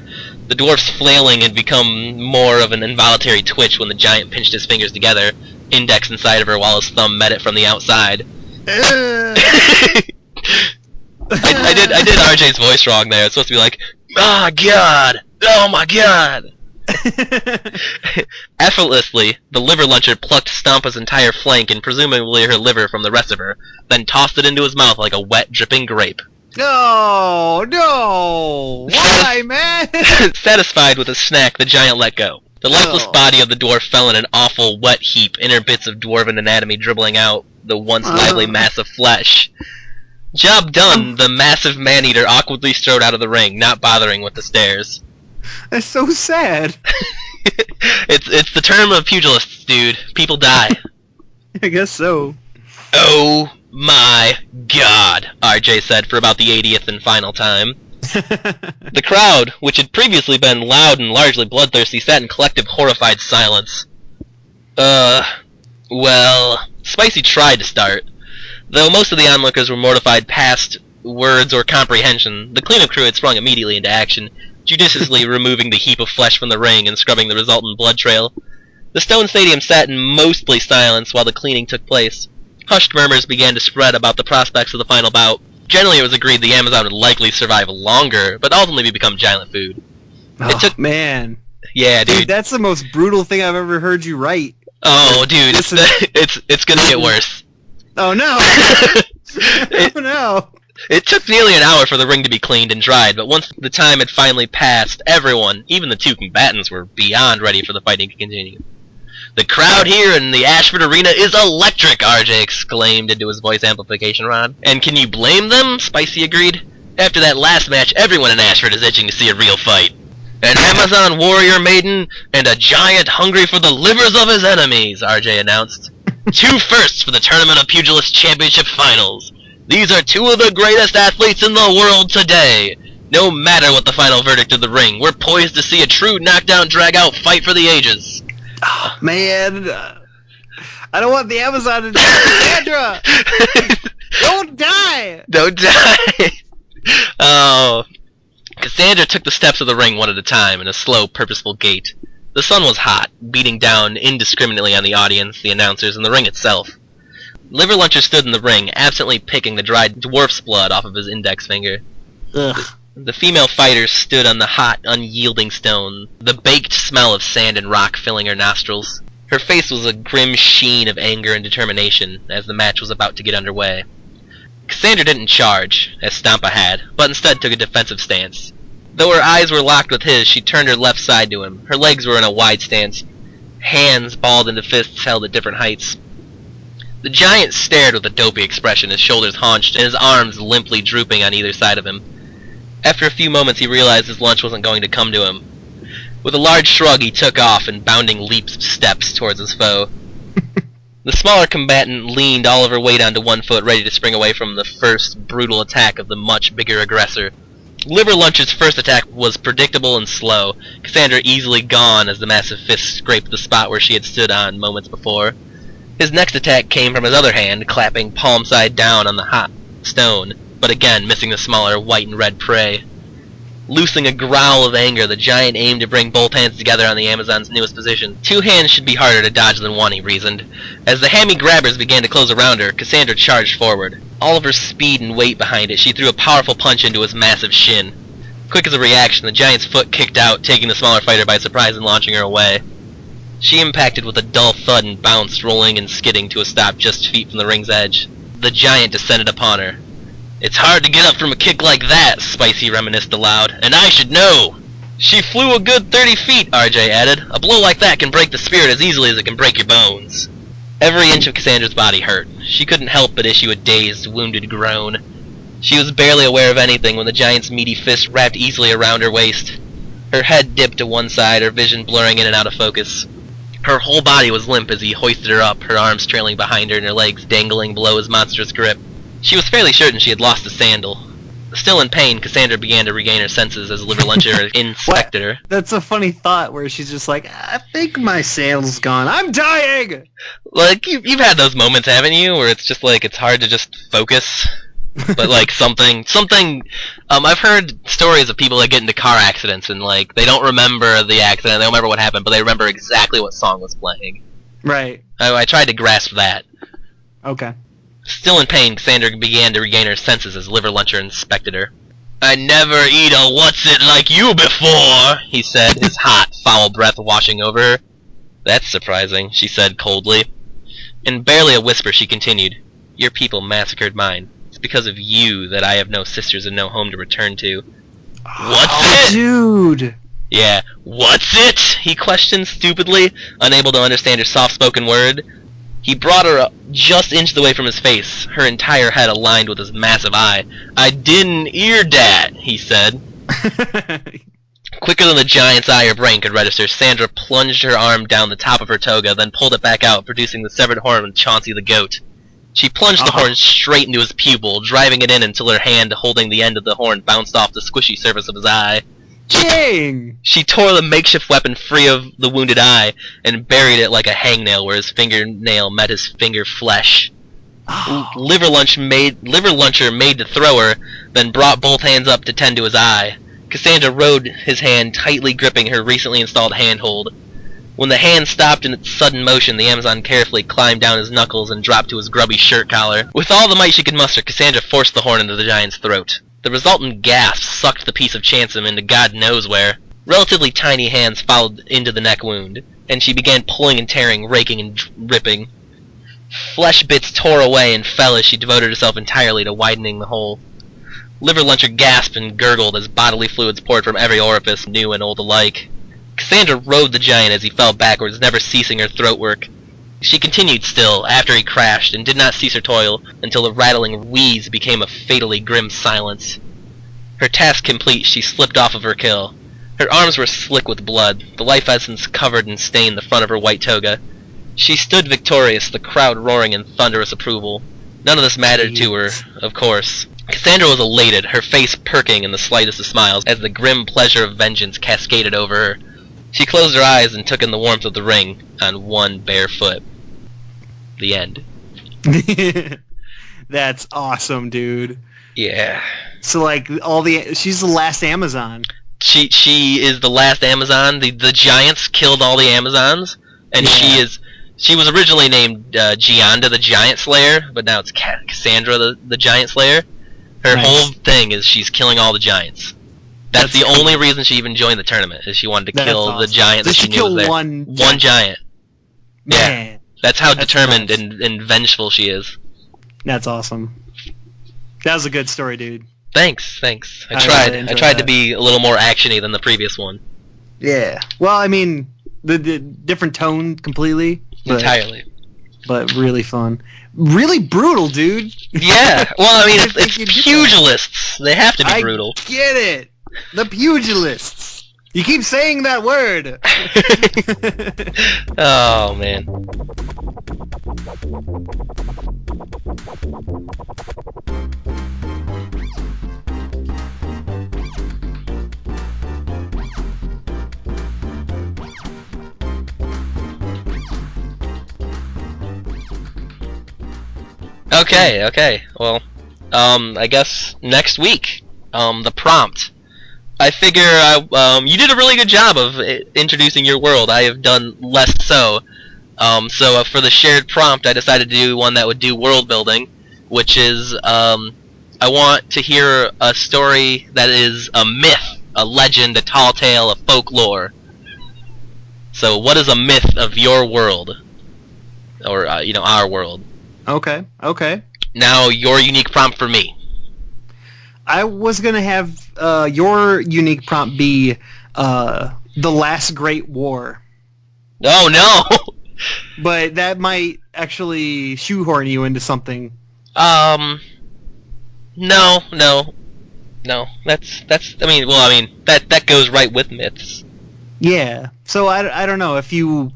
Speaker 1: The dwarf's flailing had become more of an involuntary twitch when the giant pinched his fingers together, index inside of her while his thumb met it from the outside. I did RJ's voice wrong there. It's supposed to be like, "Oh god! Oh my god!" Effortlessly, the liver luncher plucked Stampa's entire flank and presumably her liver from the rest of her, then tossed it into his mouth like a wet, dripping grape.
Speaker 2: No! Why, man?
Speaker 1: Satisfied with a snack, the giant let go. The lifeless body of the dwarf fell in an awful, wet heap, inner bits of dwarven anatomy dribbling out the once lively mass of flesh. Job done, the massive man-eater awkwardly strode out of the ring, not bothering with the stairs.
Speaker 2: That's so sad.
Speaker 1: It's the term of pugilists, dude. People die.
Speaker 2: I guess so.
Speaker 1: Oh my god, RJ said for about the 80th and final time. The crowd, which had previously been loud and largely bloodthirsty, sat in collective horrified silence. Well, Spicy tried to start. Though most of the onlookers were mortified past words or comprehension, the cleanup crew had sprung immediately into action, judiciously removing the heap of flesh from the ring and scrubbing the resultant blood trail. The stone stadium sat in mostly silence while the cleaning took place. Hushed murmurs began to spread about the prospects of the final bout. Generally, it was agreed the Amazon would likely survive longer, but ultimately become giant food.
Speaker 2: Man.
Speaker 1: Yeah, dude.
Speaker 2: That's the most brutal thing I've ever heard you write.
Speaker 1: Oh, dude, it's gonna get worse.
Speaker 2: Oh no! Oh no!
Speaker 1: It took nearly an hour for the ring to be cleaned and dried, but once the time had finally passed, everyone, even the 2 combatants, were beyond ready for the fighting to continue. "The crowd here in the Ashford Arena is electric!" RJ exclaimed into his voice amplification rod. "And can you blame them?" Spicy agreed. "After that last match, everyone in Ashford is itching to see a real fight. An Amazon warrior maiden, and a giant hungry for the livers of his enemies," RJ announced. 2 firsts for the Tournament of Pugilist Championship Finals. These are 2 of the greatest athletes in the world today. No matter what the final verdict of the ring, we're poised to see a true knockdown drag-out fight for the ages.
Speaker 2: Oh, man, I don't want the Amazon to die. Sandra! Don't die!
Speaker 1: Don't die! Oh. Cassandra took the steps of the ring one at a time in a slow, purposeful gait. The sun was hot, beating down indiscriminately on the audience, the announcers, and the ring itself. Liver Luncher stood in the ring, absently picking the dried dwarf's blood off of his index finger.
Speaker 2: Ugh.
Speaker 1: The female fighter stood on the hot, unyielding stone, the baked smell of sand and rock filling her nostrils. Her face was a grim sheen of anger and determination as the match was about to get underway. Cassandra didn't charge, as Stampa had, but instead took a defensive stance. Though her eyes were locked with his, she turned her left side to him. Her legs were in a wide stance, hands balled into fists held at different heights. The giant stared with a dopey expression, his shoulders hunched, and his arms limply drooping on either side of him. After a few moments he realized his lunch wasn't going to come to him. With a large shrug he took off in bounding steps towards his foe. The smaller combatant leaned all of her weight onto one foot, ready to spring away from the first brutal attack of the much bigger aggressor. Liver Lunch's first attack was predictable and slow, Cassandra easily gone as the massive fist scraped the spot where she had stood on moments before. His next attack came from his other hand, clapping palm side down on the hot stone, but again missing the smaller white and red prey. Loosing a growl of anger, the giant aimed to bring both hands together on the Amazon's newest position. 2 hands should be harder to dodge than 1, he reasoned. As the hammy grabbers began to close around her, Cassandra charged forward. All of her speed and weight behind it, she threw a powerful punch into his massive shin. Quick as a reaction, the giant's foot kicked out, taking the smaller fighter by surprise and launching her away. She impacted with a dull thud and bounced, rolling and skidding to a stop just feet from the ring's edge. The giant descended upon her. "It's hard to get up from a kick like that," Spicy reminisced aloud, "and I should know." "She flew a good 30 feet, RJ added. "A blow like that can break the spirit as easily as it can break your bones." Every inch of Cassandra's body hurt. She couldn't help but issue a dazed, wounded groan. She was barely aware of anything when the giant's meaty fist wrapped easily around her waist. Her head dipped to one side, her vision blurring in and out of focus. Her whole body was limp as he hoisted her up, her arms trailing behind her and her legs dangling below his monstrous grip. She was fairly certain she had lost a sandal. Still in pain, Cassandra began to regain her senses as Liver Luncher inspected her.
Speaker 2: That's a funny thought where she's just like, I think my sandal's gone. I'm dying!
Speaker 1: Like, you've had those moments, haven't you, where it's just like, it's hard to just focus? But like something, I've heard stories of people that get into car accidents and like, they don't remember the accident, they don't remember what happened, but they remember exactly what song was playing.
Speaker 2: Right.
Speaker 1: I tried to grasp that.
Speaker 2: Okay.
Speaker 1: Still in pain, Cassandra began to regain her senses as Liver Luncher inspected her. "I never eat a what's-it like you before," he said, his hot, foul breath washing over her. "That's surprising," she said coldly. In barely a whisper she continued, "Your people massacred mine. It's because of you that I have no sisters and no home to return to." "What's it?"
Speaker 2: Dude!
Speaker 1: Yeah, "What's it?" he questioned stupidly, unable to understand her soft-spoken word. He brought her up, just inched away from his face, her entire head aligned with his massive eye. "I didn't hear that," he said. Quicker than the giant's eye or brain could register, Sandra plunged her arm down the top of her toga, then pulled it back out, producing the severed horn of Chauncey the goat. She plunged the horn straight into his pupil, driving it in until her hand holding the end of the horn bounced off the squishy surface of his eye.
Speaker 2: Dang!
Speaker 1: She tore the makeshift weapon free of the wounded eye and buried it like a hangnail where his fingernail met his finger flesh. Liver Luncher made to throw her, then brought both hands up to tend to his eye. Cassandra rode his hand, tightly gripping her recently installed handhold. When the hand stopped in its sudden motion, the Amazon carefully climbed down his knuckles and dropped to his grubby shirt collar. With all the might she could muster, Cassandra forced the horn into the giant's throat. The resultant gasp sucked the piece of Chansom into God knows where. Relatively tiny hands followed into the neck wound, and she began pulling and tearing, raking and ripping. Flesh bits tore away and fell as she devoted herself entirely to widening the hole. Liver Luncher gasped and gurgled as bodily fluids poured from every orifice, new and old alike. Cassandra rode the giant as he fell backwards, never ceasing her throat work. She continued still, after he crashed, and did not cease her toil until the rattling wheeze became a fatally grim silence. Her task complete, she slipped off of her kill. Her arms were slick with blood, the life essence covered and stained the front of her white toga. She stood victorious, the crowd roaring in thunderous approval. None of this mattered to her, of course. Cassandra was elated, her face perking in the slightest of smiles, as the grim pleasure of vengeance cascaded over her. She closed her eyes and took in the warmth of the ring, on one bare foot. The end.
Speaker 2: That's awesome, dude.
Speaker 1: Yeah.
Speaker 2: So like she's the last Amazon.
Speaker 1: She is the last Amazon. The giants killed all the Amazons, and
Speaker 2: Yeah.
Speaker 1: she was originally named Gianda the Giant Slayer, but now it's Cassandra the Giant Slayer. Her
Speaker 2: Nice.
Speaker 1: whole thing is she's killing all the giants. That's the only reason she even joined the tournament, is she wanted to
Speaker 2: That's
Speaker 1: kill
Speaker 2: awesome.
Speaker 1: the giant
Speaker 2: So
Speaker 1: that
Speaker 2: she
Speaker 1: she knew was
Speaker 2: killed
Speaker 1: there.
Speaker 2: one
Speaker 1: giant. Yeah.
Speaker 2: Man,
Speaker 1: That's how
Speaker 2: That's
Speaker 1: determined
Speaker 2: nuts.
Speaker 1: and vengeful she is.
Speaker 2: that's awesome. That was a good story, dude.
Speaker 1: Thanks. I
Speaker 2: I
Speaker 1: tried.
Speaker 2: really
Speaker 1: I
Speaker 2: enjoyed
Speaker 1: tried to
Speaker 2: that.
Speaker 1: be a little more actiony than the previous one.
Speaker 2: Yeah. Well, I mean, the different tone completely. But
Speaker 1: Entirely.
Speaker 2: but really fun. Really brutal, dude.
Speaker 1: Yeah. Well, I mean, it's
Speaker 2: You get that.
Speaker 1: pugilists. They have to be brutal.
Speaker 2: I get it. The pugilists. You keep saying that word.
Speaker 1: Oh man. Okay. Well, I guess next week, the prompt. I figure you did a really good job of introducing your world. I have done less so. So for the shared prompt, I decided to do one that would do world building, which is I want to hear a story that is a myth, a legend, a tall tale, a folklore. So what is a myth of your world, or our world?
Speaker 2: Okay.
Speaker 1: Now your unique prompt for me.
Speaker 2: I was gonna have your unique prompt be the Last Great War.
Speaker 1: Oh no.
Speaker 2: But that might actually shoehorn you into something.
Speaker 1: No. That's. I mean, that goes right with myths.
Speaker 2: Yeah. So I don't know if you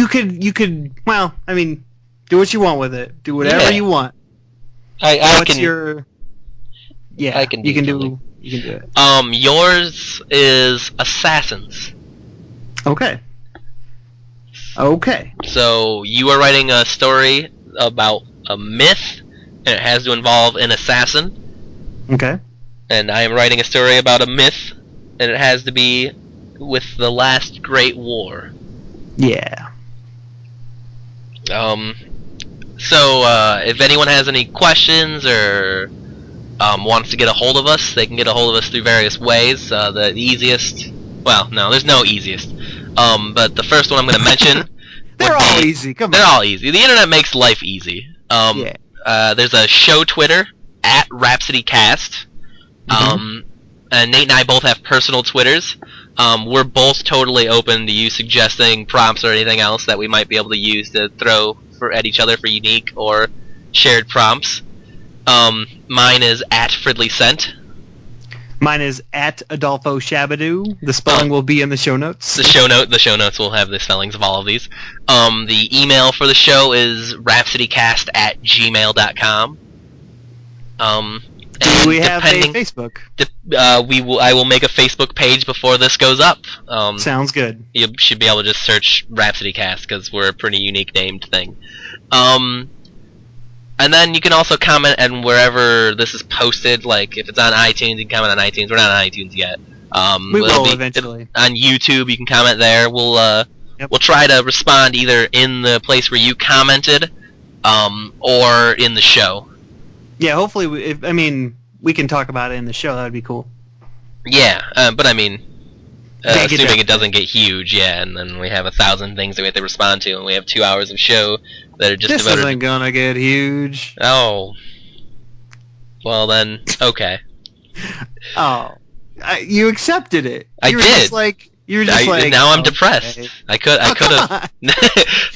Speaker 2: could. Well, I mean, do what you want with it. Do whatever you want.
Speaker 1: I can.
Speaker 2: Yeah.
Speaker 1: I can do
Speaker 2: you can
Speaker 1: something.
Speaker 2: do it.
Speaker 1: Yours is assassins.
Speaker 2: Okay.
Speaker 1: So you are writing a story about a myth, and it has to involve an assassin.
Speaker 2: Okay.
Speaker 1: And I am writing a story about a myth, and it has to be with the last great war.
Speaker 2: Yeah.
Speaker 1: So if anyone has any questions or wants to get a hold of us, they can get a hold of us through various ways. The easiest, well, no, there's no easiest. But the first one I'm going to mention,
Speaker 2: They're all easy. Come on.
Speaker 1: they're all easy. The internet makes life easy.
Speaker 2: Yeah.
Speaker 1: There's a show Twitter at RhapsodyCast. And Nate and I both have personal Twitters. We're both totally open to you suggesting prompts or anything else that we might be able to use to throw at each other for unique or shared prompts. Mine is at FridleySent.
Speaker 2: Mine is at Adolfo Shabadoo. The spelling will be in the show notes.
Speaker 1: The show notes will have the spellings of all of these. The email for the show is RhapsodyCast@gmail.com.
Speaker 2: Do we have a Facebook?
Speaker 1: I will make a Facebook page before this goes up.
Speaker 2: Sounds good.
Speaker 1: You should be able to just search RhapsodyCast because we're a pretty unique named thing. And then you can also comment on wherever this is posted. Like if it's on iTunes, you can comment on iTunes. We're not on iTunes yet.
Speaker 2: We will eventually.
Speaker 1: On YouTube, you can comment there. We'll try to respond either in the place where you commented, or in the show.
Speaker 2: Yeah, hopefully. We can talk about it in the show. That would be cool.
Speaker 1: Yeah, but I mean, assuming it doesn't
Speaker 2: thing.
Speaker 1: get huge, yeah, and then we have 1,000 things that we have to respond to, and we have 2 hours of show that are just
Speaker 2: This
Speaker 1: devoted.
Speaker 2: isn't gonna get huge.
Speaker 1: Oh. Well then, okay.
Speaker 2: Oh, you accepted it.
Speaker 1: I did.
Speaker 2: You were just like.
Speaker 1: Now I'm
Speaker 2: okay.
Speaker 1: depressed. I could have.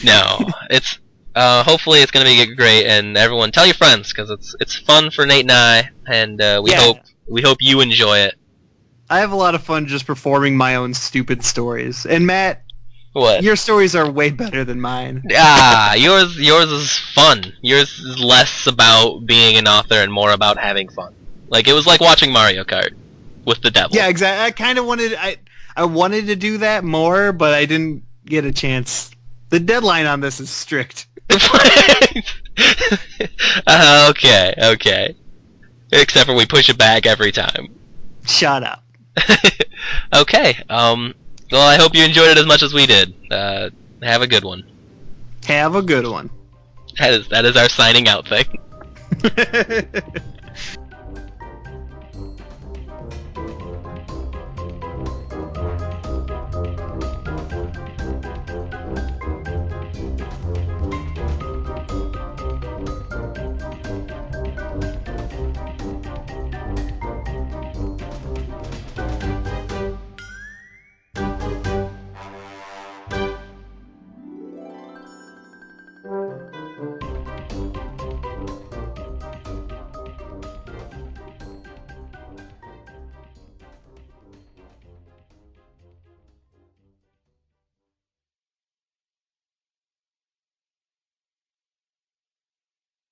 Speaker 1: No, it's. Hopefully it's gonna be great, and everyone tell your friends because it's fun for Nate and I, and we hope you enjoy it.
Speaker 2: I have a lot of fun just performing my own stupid stories. And Matt,
Speaker 1: what?
Speaker 2: Your stories are way better than mine.
Speaker 1: Yours is fun. Yours is less about being an author and more about having fun. Like it was like watching Mario Kart with the devil.
Speaker 2: Yeah, exactly. I kind of I wanted to do that more, but I didn't get a chance. The deadline on this is strict.
Speaker 1: Okay. Except for we push it back every time.
Speaker 2: Shut up.
Speaker 1: Okay. Well, I hope you enjoyed it as much as we did. Have a good one.
Speaker 2: Have a good one.
Speaker 1: That is our signing out thing.